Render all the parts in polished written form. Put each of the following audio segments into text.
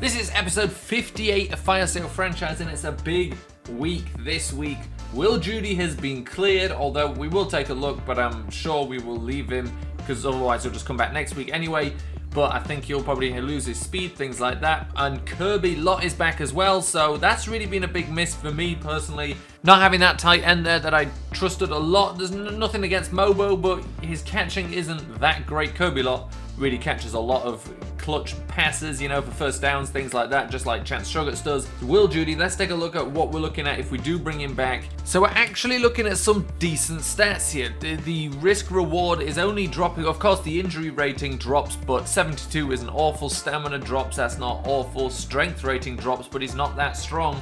This is episode 58 of Fire Sale Franchise, and it's a big week this week. Will Judy has been cleared, although we will take a look, but I'm sure we will leave him because otherwise he'll just come back next week anyway. But I think he'll probably lose his speed, things like that. And Kirby Lott is back as well, so that's really been a big miss for me personally. Not having that tight end there that I trusted a lot. There's nothing against Mobo, but his catching isn't that great. Kirby Lott really catches a lot of clutch passes, you know, for first downs, things like that, just like Chance Sugars does. Will Judy, let's take a look at what we're looking at if we do bring him back. So we're actually looking at some decent stats here. The risk reward is only dropping. Of course, the injury rating drops, but 72 isn't awful. Stamina drops, that's not awful. Strength rating drops, but he's not that strong.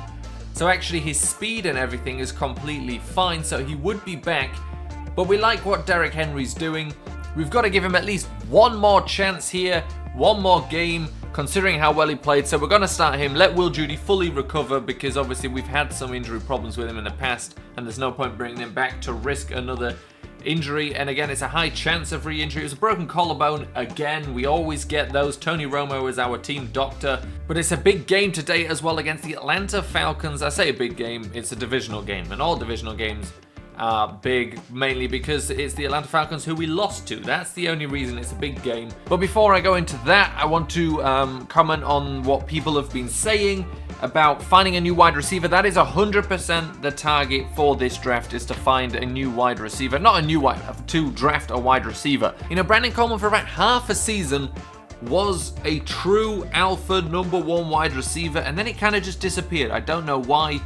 So actually his speed and everything is completely fine, so he would be back. But we like what Derrick Henry's doing. We've got to give him at least one more chance here, one more game, considering how well he played. So we're going to start him, let Will Judy fully recover, because obviously we've had some injury problems with him in the past, and there's no point bringing him back to risk another injury. And again, it's a high chance of re-injury. It was a broken collarbone again. We always get those. Tony Romo is our team doctor. But it's a big game today as well against the Atlanta Falcons. I say a big game, it's a divisional game, and all divisional games are big, mainly because it's the Atlanta Falcons who we lost to. That's the only reason it's a big game. But before I go into that, I want to comment on what people have been saying about finding a new wide receiver. That is 100% the target for this draft, is to find a new wide receiver. Not a new wide, to draft a wide receiver. You know, Brandon Coleman for about half a season was a true alpha number one wide receiver, and then it kind of just disappeared. I don't know why,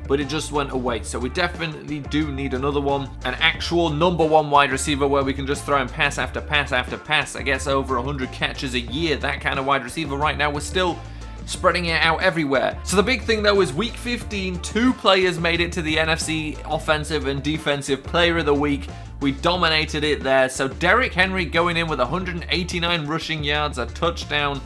but it just went away. So we definitely do need another one, an actual number one wide receiver where we can just throw him pass after pass after pass. I guess over 100 catches a year, that kind of wide receiver. Right now we're still spreading it out everywhere. So the big thing though is week 15, two players made it to the NFC Offensive and Defensive Player of the Week. We dominated it there. So Derrick Henry going in with 189 rushing yards, a touchdown,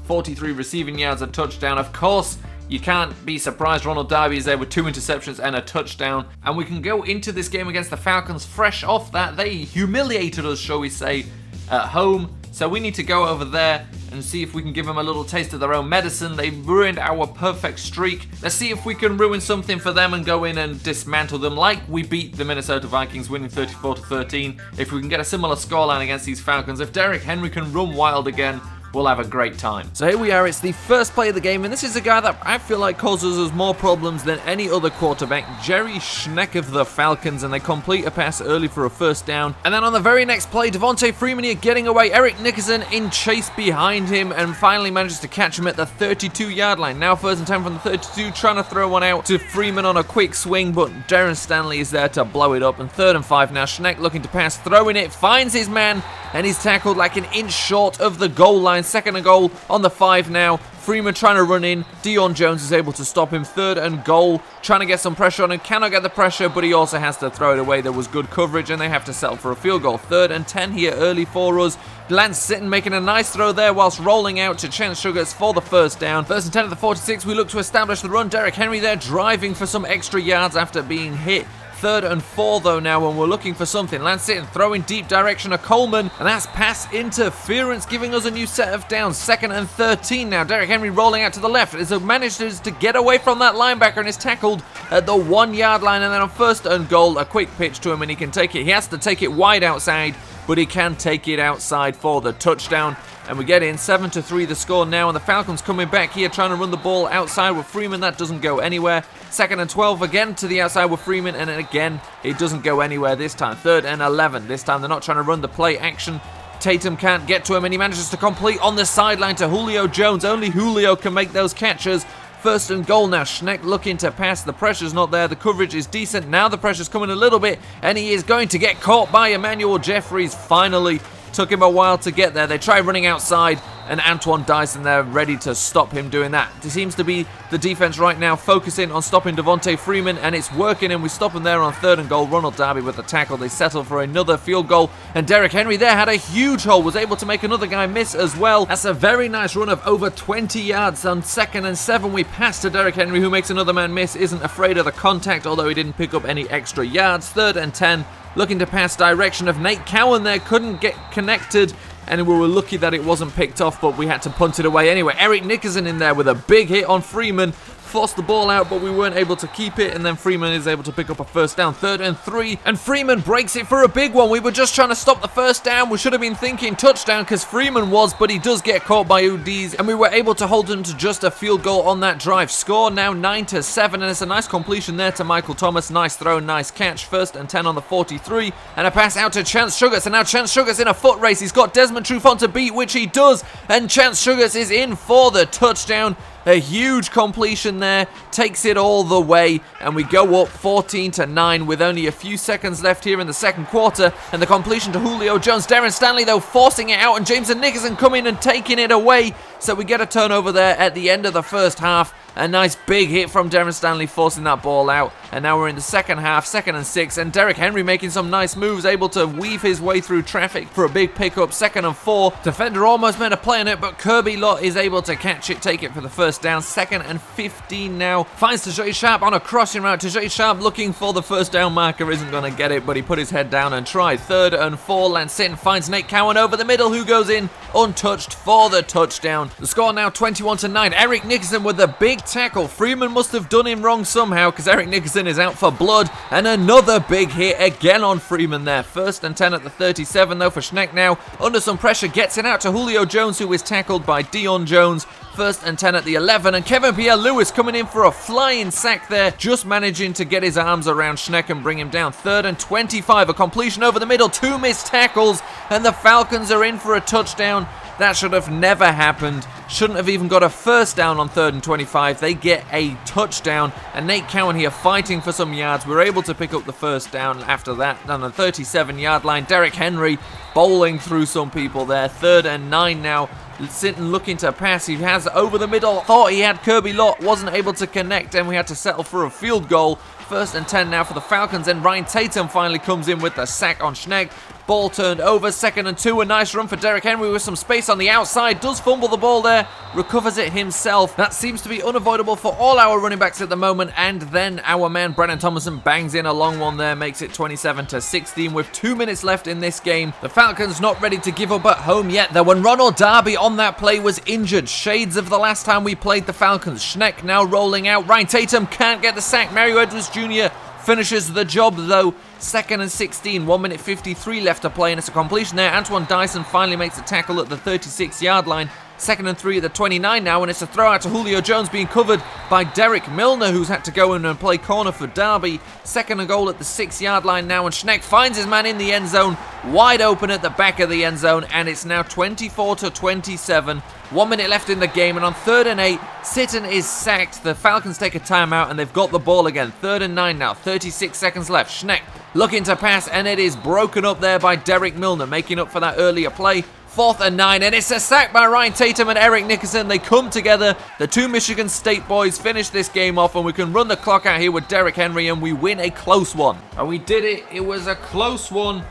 43 receiving yards, a touchdown. Of course, you can't be surprised Ronald Darby is there with 2 interceptions and a touchdown. And we can go into this game against the Falcons fresh off that. They humiliated us, shall we say, at home. So we need to go over there and see if we can give them a little taste of their own medicine. They ruined our perfect streak. Let's see if we can ruin something for them and go in and dismantle them like we beat the Minnesota Vikings, winning 34-13. If we can get a similar scoreline against these Falcons, if Derrick Henry can run wild again, we'll have a great time. So here we are, it's the first play of the game, and this is a guy that I feel like causes us more problems than any other quarterback, Jerry Schneck of the Falcons, and they complete a pass early for a first down. And then on the very next play, Devontae Freeman here getting away, Eric Nickerson in chase behind him, and finally manages to catch him at the 32-yard line. Now first and 10 from the 32, trying to throw one out to Freeman on a quick swing, but Darren Stanley is there to blow it up. And 3rd and 5 now, Schneck looking to pass, throwing it, finds his man, and he's tackled like an inch short of the goal line. 2nd and goal on the 5 now. Freeman trying to run in. Deion Jones is able to stop him. 3rd and goal. Trying to get some pressure on him. Cannot get the pressure, but he also has to throw it away. There was good coverage, and they have to settle for a field goal. 3rd and 10 here early for us. Lance Sitton making a nice throw there whilst rolling out to Chance Sugars for the first down. 1st and 10 at the 46. We look to establish the run. Derrick Henry there driving for some extra yards after being hit. 3rd and 4 though now, and we're looking for something. Lance Sitton throwing deep direction of Coleman, and that's pass interference, giving us a new set of downs. 2nd and 13 now. Derrick Henry rolling out to the left. As manages to get away from that linebacker and is tackled at the 1-yard line. And then on 1st and goal, a quick pitch to him, and he can take it. He has to take it wide outside, but he can take it outside for the touchdown. And we get in 7-3 the score now, and the Falcons coming back here trying to run the ball outside with Freeman. That doesn't go anywhere. 2nd and 12 again to the outside with Freeman, and again it doesn't go anywhere this time. 3rd and 11. This time they're not trying to run the play action. Tatum can't get to him, and he manages to complete on the sideline to Julio Jones. Only Julio can make those catches. 1st and goal now. Schneck looking to pass. The pressure's not there. The coverage is decent. Now the pressure's coming a little bit, and he is going to get caught by Emmanuel Jeffries finally. Took him a while to get there. They try running outside, and Antoine Dyson there ready to stop him doing that. It seems to be the defense right now focusing on stopping Devontae Freeman, and it's working, and we stop him there on 3rd and goal. Ronald Darby with the tackle. They settle for another field goal, and Derrick Henry there had a huge hole, was able to make another guy miss as well. That's a very nice run of over 20 yards. On 2nd and 7, we pass to Derrick Henry, who makes another man miss, isn't afraid of the contact, although he didn't pick up any extra yards. 3rd and 10. Looking to pass direction of Nate Cowan there, couldn't get connected. and we were lucky that it wasn't picked off, but we had to punt it away anyway. Eric Nickerson in there with a big hit on Freeman. Forced the ball out, but we weren't able to keep it, and then Freeman is able to pick up a first down, 3rd and 3, and Freeman breaks it for a big one. We were just trying to stop the first down. We should have been thinking touchdown because Freeman was, but he does get caught by Udiz, and we were able to hold him to just a field goal on that drive. Score now 9-7, and it's a nice completion there to Michael Thomas. Nice throw, nice catch. 1st and 10 on the 43, and a pass out to Chance Sugars, and now Chance Sugars in a foot race. He's got Desmond Trufant to beat, which he does, and Chance Sugars is in for the touchdown. A huge completion there, takes it all the way, and we go up 14-9 with only a few seconds left here in the second quarter, and the completion to Julio Jones. Darren Stanley, though, forcing it out, and Jameson Nickerson coming and taking it away, so we get a turnover there at the end of the first half. A nice big hit from Darren Stanley forcing that ball out, and now we're in the second half, 2nd and 6, and Derrick Henry making some nice moves, able to weave his way through traffic for a big pickup. 2nd and 4, defender almost made a play on it, but Kirby Lott is able to catch it, take it for the first down. 2nd and 15 now, finds Tajay Sharp on a crossing route. Tajay Sharp looking for the first down marker, isn't going to get it, but he put his head down and tried. 3rd and 4, Lance Sitton finds Nate Cowan over the middle, who goes in untouched for the touchdown. The score now 21-9. Eric Nickerson with a big tackle. Freeman must have done him wrong somehow because Eric Nickerson is out for blood, and another big hit again on Freeman there. 1st and 10 at the 37 though for Schneck now. Under some pressure, gets it out to Julio Jones, who is tackled by Dion Jones. 1st and 10 at the 11, and Kevin Pierre-Lewis coming in for a flying sack there, just managing to get his arms around Schneck and bring him down. 3rd and 25, a completion over the middle, 2 missed tackles, and the Falcons are in for a touchdown. That should have never happened. Shouldn't have even got a first down on 3rd and 25. They get a touchdown, and Nate Cowan here fighting for some yards. We're able to pick up the first down after that on the 37-yard line. Derrick Henry bowling through some people there. 3rd and 9 now. Sitton looking to pass. He has over the middle. Thought he had Kirby Lott. Wasn't able to connect, and we had to settle for a field goal. 1st and 10 now for the Falcons, and Ryan Tatum finally comes in with the sack on Schneck. Ball turned over, 2nd and 2, a nice run for Derrick Henry with some space on the outside, does fumble the ball there, recovers it himself. That seems to be unavoidable for all our running backs at the moment, and then our man Brandon Thomason bangs in a long one there, makes it 27-16 with 2 minutes left in this game. The Falcons not ready to give up at home yet though, when Ronald Darby on that play was injured. Shades of the last time we played the Falcons. Schneck now rolling out, Ryan Tatum can't get the sack, Mario Edwards Jr. finishes the job though. 2nd and 16, 1 minute 53 left to play, and it's a completion there. Antoine Dyson finally makes a tackle at the 36-yard line. 2nd and 3 at the 29 now, and it's a throw out to Julio Jones being covered by Derek Milner, who's had to go in and play corner for Derby. 2nd and goal at the 6-yard line now, and Schneck finds his man in the end zone, wide open at the back of the end zone, and it's now 24-27. 1 minute left in the game, and on 3rd and 8, Sitton is sacked. The Falcons take a timeout, and they've got the ball again. 3rd and 9 now, 36 seconds left. Schneck looking to pass, and it is broken up there by Derek Milner, making up for that earlier play. 4th and 9, and it's a sack by Ryan Tatum and Eric Nickerson. They come together. The 2 Michigan State boys finish this game off, and we can run the clock out here with Derrick Henry, and we win a close one. And we did it. It was a close one,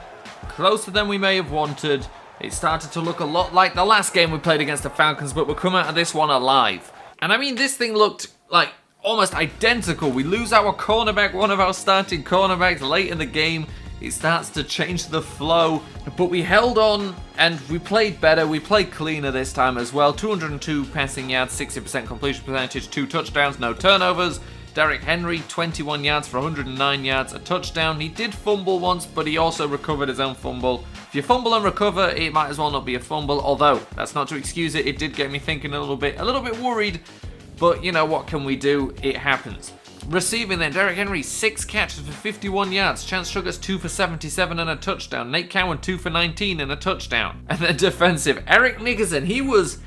closer than we may have wanted. It started to look a lot like the last game we played against the Falcons, but we'll come out of this one alive. And I mean, this thing looked like almost identical. We lose our cornerback, one of our starting cornerbacks late in the game. It starts to change the flow, but we held on and we played better. We played cleaner this time as well. 202 passing yards, 60% completion percentage, 2 touchdowns, no turnovers. Derrick Henry, 21 yards for 109 yards, a touchdown. He did fumble once, but he also recovered his own fumble. If you fumble and recover, it might as well not be a fumble, although that's not to excuse it. It did get me thinking a little bit worried, but you know, what can we do? It happens. Receiving then, Derrick Henry, 6 catches for 51 yards. Chance Sugars, 2 for 77 and a touchdown. Nate Cowan, 2 for 19 and a touchdown. And then defensive, Eric Nickerson, he was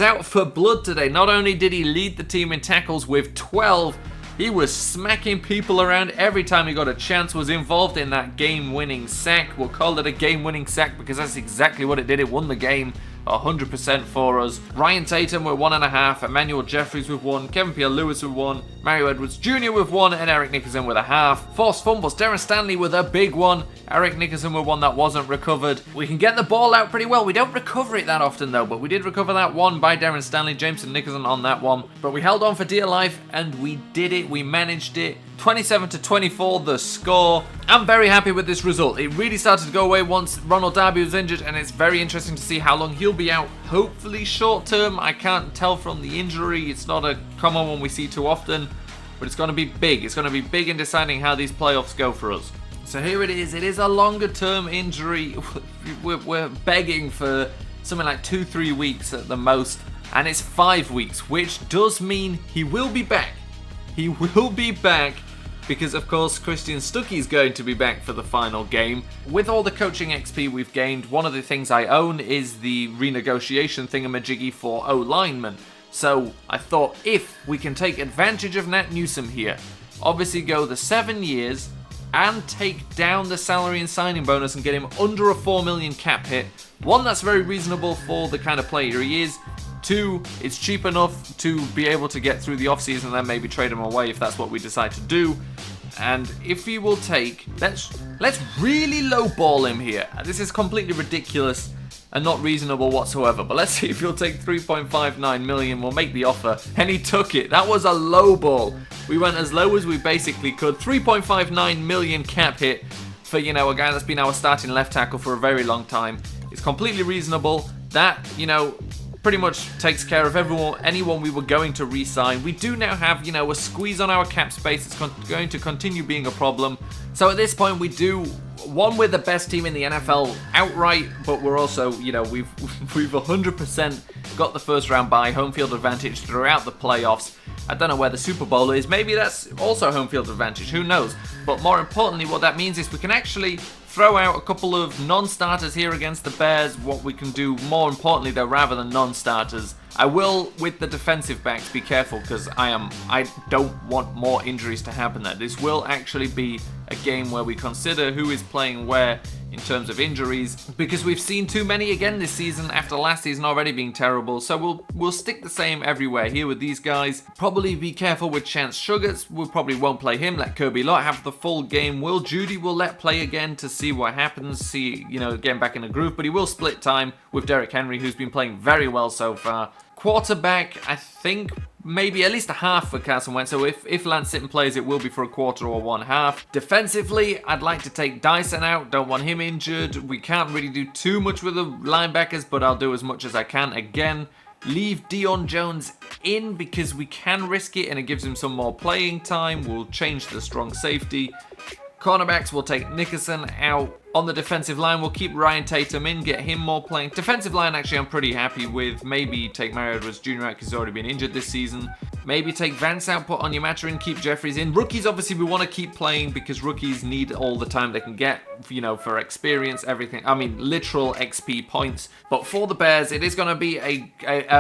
out for blood today. Not only did he lead the team in tackles with 12, he was smacking people around every time he got a chance, was involved in that game-winning sack. We'll call it a game-winning sack because that's exactly what it did. It won the game 100% for us. Ryan Tatum with 1.5, Emmanuel Jeffries with 1, Kevin Pierre-Lewis with 1, Mario Edwards Jr. with 1, and Eric Nickerson with 0.5. Forced fumbles, Darren Stanley with a big one, Eric Nickerson with 1 that wasn't recovered. We can get the ball out pretty well. We don't recover it that often though, but we did recover that one by Darren Stanley, Jameson Nickerson on that one. But we held on for dear life, and we did it. We managed it. 27-24 the score. I'm very happy with this result. It really started to go away once Ronald Darby was injured, and it's very interesting to see how long he'll be out. Hopefully short term. I can't tell from the injury. It's not a common one we see too often, but it's going to be big. It's going to be big in deciding how these playoffs go for us. So here it is. It is a longer term injury. We're begging for something like 2-3 weeks at the most, and it's 5 weeks, which does mean he will be back. He will be back because, of course, Christian Stuckey is going to be back for the final game. With all the coaching XP we've gained, one of the things I own is the renegotiation thingamajiggy for O-linemen. So I thought, if we can take advantage of Nat Newsom here, obviously go the 7 years and take down the salary and signing bonus and get him under a 4 million cap hit. One, that's very reasonable for the kind of player he is. 2, it's cheap enough to be able to get through the offseason and then maybe trade him away if that's what we decide to do. And if he will take, let's really lowball him here. This is completely ridiculous and not reasonable whatsoever, but let's see if he'll take 3.59 million. We'll make the offer, and he took it. That was a low ball. We went as low as we basically could. 3.59 million cap hit for, you know, a guy that's been our starting left tackle for a very long time. It's completely reasonable. That, you know, pretty much takes care of anyone we were going to re-sign. We do now have, you know, a squeeze on our cap space. It's going to continue being a problem. So at this point, we're the best team in the NFL outright, but we're also, you know, we've 100% got the first round bye, home field advantage throughout the playoffs. I don't know where the Super Bowl is. Maybe that's also home field advantage. Who knows? But more importantly, what that means is we can actually throw out a couple of non-starters here against the Bears. What we can do, more importantly though, rather than non-starters, I will, with the defensive backs, be careful because I don't want more injuries to happen there. This will actually be a game where we consider who is playing where in terms of injuries, because we've seen too many again this season after last season already being terrible. So we'll stick the same everywhere here with these guys. Probably be careful with Chance Sugars. We probably won't play him. Let Kirby Lott have the full game. Will Judy will let play again to see what happens. See, you know, getting back in the groove, but he will split time with Derrick Henry, who's been playing very well so far. Quarterback, I think maybe at least a half for Carson Wentz. So if Lance Sitton plays, it will be for a quarter or one half. Defensively, I'd like to take Dyson out. Don't want him injured. We can't really do too much with the linebackers, but I'll do as much as I can. Again, leave Deion Jones in because we can risk it and it gives him some more playing time. We'll change the strong safety. Cornerbacks, we'll take Nickerson out. On the defensive line, we'll keep Ryan Tatum in, get him more playing. Defensive line, actually, I'm pretty happy with. Maybe take Mario Edwards Jr. out because he's already been injured this season. Maybe take Vance out, put Onyemata in, keep Jeffries in. Rookies, obviously, we want to keep playing because rookies need all the time they can get, you know, for experience, everything. I mean, literal XP points. But for the Bears, it is going to be a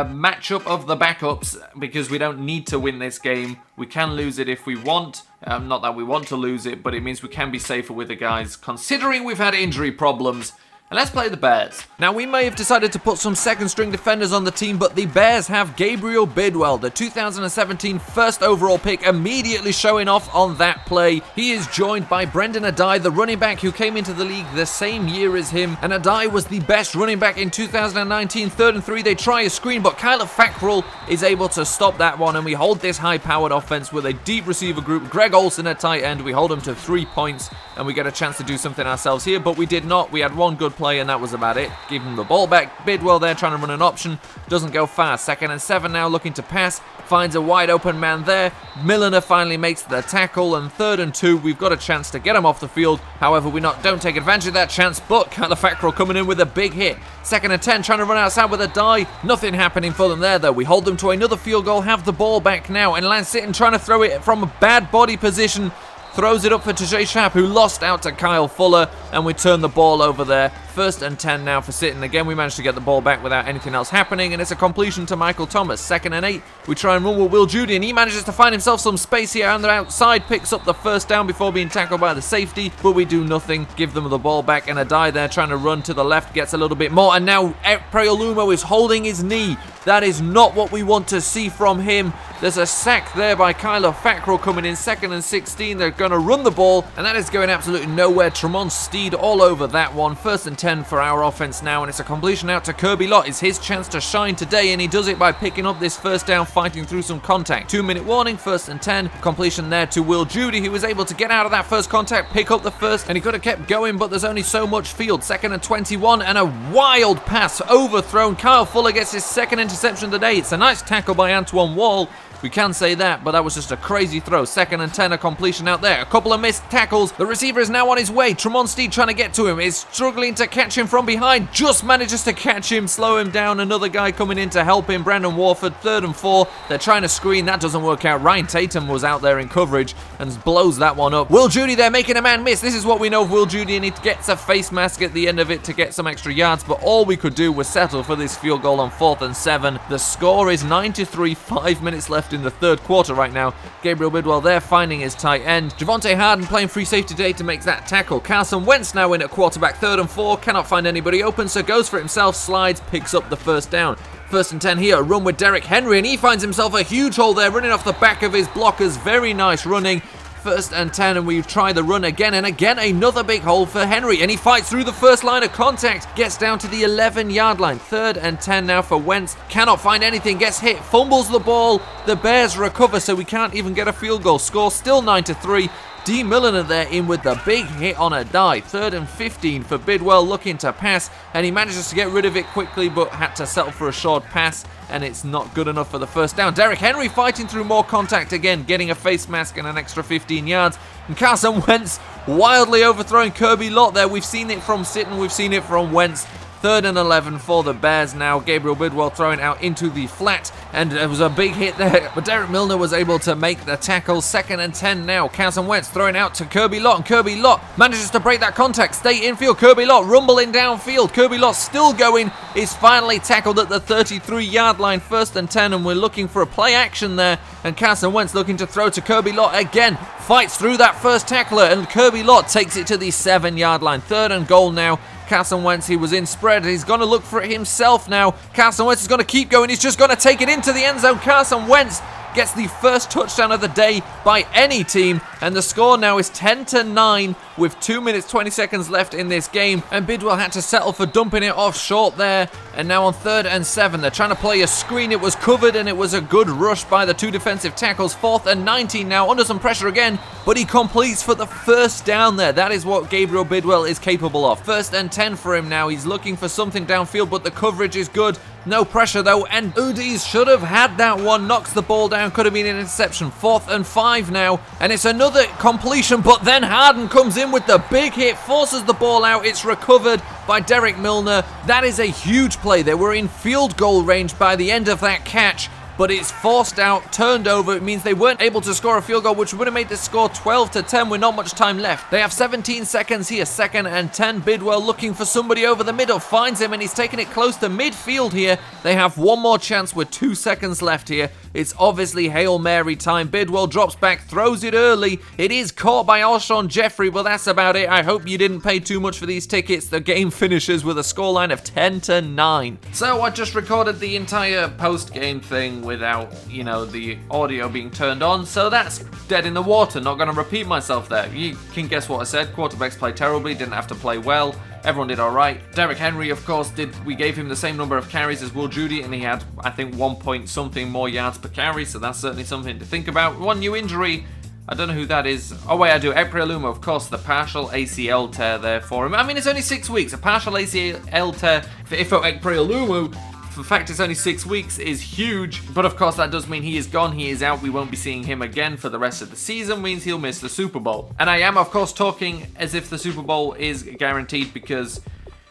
matchup of the backups because we don't need to win this game. We can lose it if we want. Not that we want to lose it, but it means we can be safer with the guys, considering we've had injury problems. And let's play the Bears. Now, we may have decided to put some second-string defenders on the team, but the Bears have Gabriel Bidwell, the 2017 first overall pick, immediately showing off on that play. He is joined by Brendan Adai, the running back who came into the league the same year as him. And Adai was the best running back in 2019. 3rd and 3, they try a screen, but Kyler Fackrell is able to stop that one, and we hold this high-powered offense with a deep receiver group. Greg Olsen at tight end. We hold him to 3 points, and we get a chance to do something ourselves here, but we did not. We had one good play, and that was about it. Give him the ball back. Bidwell there trying to run an option. Doesn't go fast. 2nd and 7 now, looking to pass. Finds a wide open man there. Milliner finally makes the tackle, and 3rd and 2. We've got a chance to get him off the field. However, we don't take advantage of that chance, but Kyler Fackrell coming in with a big hit. 2nd and 10, trying to run outside with a die. Nothing happening for them there, though. We hold them to another field goal, have the ball back now, and Lance Sitton trying to throw it from a bad body position. Throws it up for Tajay Sharp, who lost out to Kyle Fuller, and we turn the ball over there. 1st and 10 now for Sitton. Again, we managed to get the ball back without anything else happening, and it's a completion to Michael Thomas. 2nd and 8, we try and run with Will Judy, and he manages to find himself some space here on the outside, picks up the first down before being tackled by the safety, but we do nothing. Give them the ball back, and Adai there trying to run to the left, gets a little bit more, and now Preolumo is holding his knee. That is not what we want to see from him. There's a sack there by Kyler Fackrell coming in. 2nd and 16. They're going to run the ball, and that is going absolutely nowhere. Tremont Steve speed all over that one. 1st and 10 for our offense now, and it's a completion out to Kirby Lott. It's his chance to shine today, and he does it by picking up this first down, fighting through some contact. 2-minute warning, 1st and 10. Completion there to Will Judy, who was able to get out of that first contact, pick up the first, and he could have kept going, but there's only so much field. 2nd and 21, and a wild pass overthrown. Kyle Fuller gets his 2nd interception today. It's a nice tackle by Antoine Wall. We can say that, but that was just a crazy throw. 2nd and 10, a completion out there. A couple of missed tackles. The receiver is now on his way. Tremont Steed trying to get to him. Is struggling to catch him from behind. Just manages to catch him, slow him down. Another guy coming in to help him. Brandon Warford, 3rd and 4. They're trying to screen. That doesn't work out. Ryan Tatum was out there in coverage and blows that one up. Will Judy there making a man miss. This is what we know of Will Judy, and he gets a face mask at the end of it to get some extra yards, but all we could do was settle for this field goal on 4th and 7. The score is 9-3, 5 minutes left in the 3rd quarter right now. Gabriel Bidwell there finding his tight end. Javonte Harden playing free safety today to make that tackle. Carson Wentz now in at quarterback, 3rd and 4. Cannot find anybody open, so goes for it himself, slides, picks up the first down. 1st and 10 here, a run with Derrick Henry, and he finds himself a huge hole there, running off the back of his blockers. Very nice running. 1st and 10, and we try the run again, and again another big hole for Henry, and he fights through the first line of contact, gets down to the 11-yard line. 3rd and 10 now for Wentz, cannot find anything, gets hit, fumbles the ball. The Bears recover, so we can't even get a field goal. Score still 9-3. D. Milliner there in with the big hit on a dive. 3rd and 15 for Bidwell, looking to pass, and he manages to get rid of it quickly, but had to settle for a short pass, and it's not good enough for the first down. Derrick Henry fighting through more contact again, getting a face mask and an extra 15 yards. And Carson Wentz wildly overthrowing Kirby Lott there. We've seen it from Sitton, we've seen it from Wentz. 3rd and 11 for the Bears now. Gabriel Bidwell throwing out into the flat, and it was a big hit there, but Derek Milner was able to make the tackle. 2nd and 10 now. Carson Wentz throwing out to Kirby Lott, and Kirby Lott manages to break that contact, stay infield. Kirby Lott rumbling downfield. Kirby Lott still going, is finally tackled at the 33-yard line. 1st and 10, and we're looking for a play action there, and Carson Wentz looking to throw to Kirby Lott again, fights through that first tackler, and Kirby Lott takes it to the 7-yard line. 3rd and goal now. Carson Wentz, he was in spread. He's going to look for it himself now. Carson Wentz is going to keep going. He's just going to take it into the end zone. Carson Wentz gets the first touchdown of the day by any team, and the score now is 10-9 with 2 minutes 20 seconds left in this game, and Bidwell had to settle for dumping it off short there. And now on 3rd and 7, they're trying to play a screen. It was covered, and it was a good rush by the 2 defensive tackles. 4th and 19 now, under some pressure again, but he completes for the first down there. That is what Gabriel Bidwell is capable of. 1st and 10 for him now. He's looking for something downfield, but the coverage is good. No pressure though, and Udis should have had that one. Knocks the ball down, could have been an interception. 4th and 5 now, and it's another completion, but then Harden comes in with the big hit, forces the ball out. It's recovered by Derek Milner. That is a huge play. They were in field goal range by the end of that catch, but it's forced out, turned over. It means they weren't able to score a field goal, which would have made the score 12-10 with not much time left. They have 17 seconds here. 2nd and 10. Bidwell looking for somebody over the middle, finds him, and he's taking it close to midfield here. They have one more chance with 2 seconds left here. It's obviously Hail Mary time. Bidwell drops back, throws it early. It is caught by Alshon Jeffrey, but that's about it. I hope you didn't pay too much for these tickets. The game finishes with a scoreline of 10-9. So I just recorded the entire post-game thing without, the audio being turned on, so that's dead in the water. Not going to repeat myself there. You can guess what I said. Quarterbacks play terribly, didn't have to play well. Everyone did alright. Derrick Henry, of course, we gave him the same number of carries as Will Judy, and he had, I think, 1 point something more yards per carry, so that's certainly something to think about. One new injury, I don't know who that is. Oh wait, I do. Ekpreolumo, of course, the partial ACL tear there for him. I mean, it's only 6 weeks. A partial ACL tear for Ifo Ekpreolumo, the fact it's only 6 weeks, is huge, but of course that does mean he is gone, he is out, we won't be seeing him again for the rest of the season, means he'll miss the Super Bowl. And I am, of course, talking as if the Super Bowl is guaranteed because,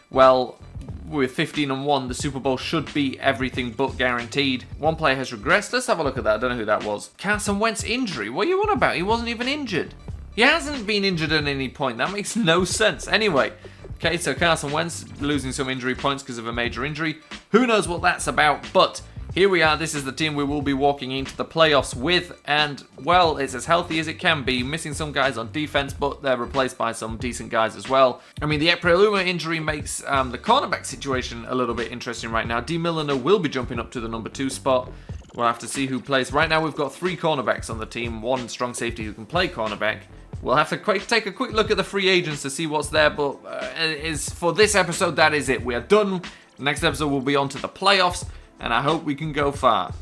well, with 15-1, the Super Bowl should be everything but guaranteed. One player has regressed. Let's have a look at that. I don't know who that was. Carson Wentz injury. What are you on about? He wasn't even injured. He hasn't been injured at any point. That makes no sense. Anyway, okay, so Carson Wentz losing some injury points because of a major injury. Who knows what that's about, but here we are. This is the team we will be walking into the playoffs with, and, well, it's as healthy as it can be. Missing some guys on defense, but they're replaced by some decent guys as well. I mean, the Ekpreolumo injury makes the cornerback situation a little bit interesting right now. D. Milliner will be jumping up to the number 2 spot. We'll have to see who plays. Right now, we've got 3 cornerbacks on the team. 1 strong safety who can play cornerback. We'll have to take a quick look at the free agents to see what's there, but for this episode, that is it. We are done. Next episode, we'll be on to the playoffs, and I hope we can go far.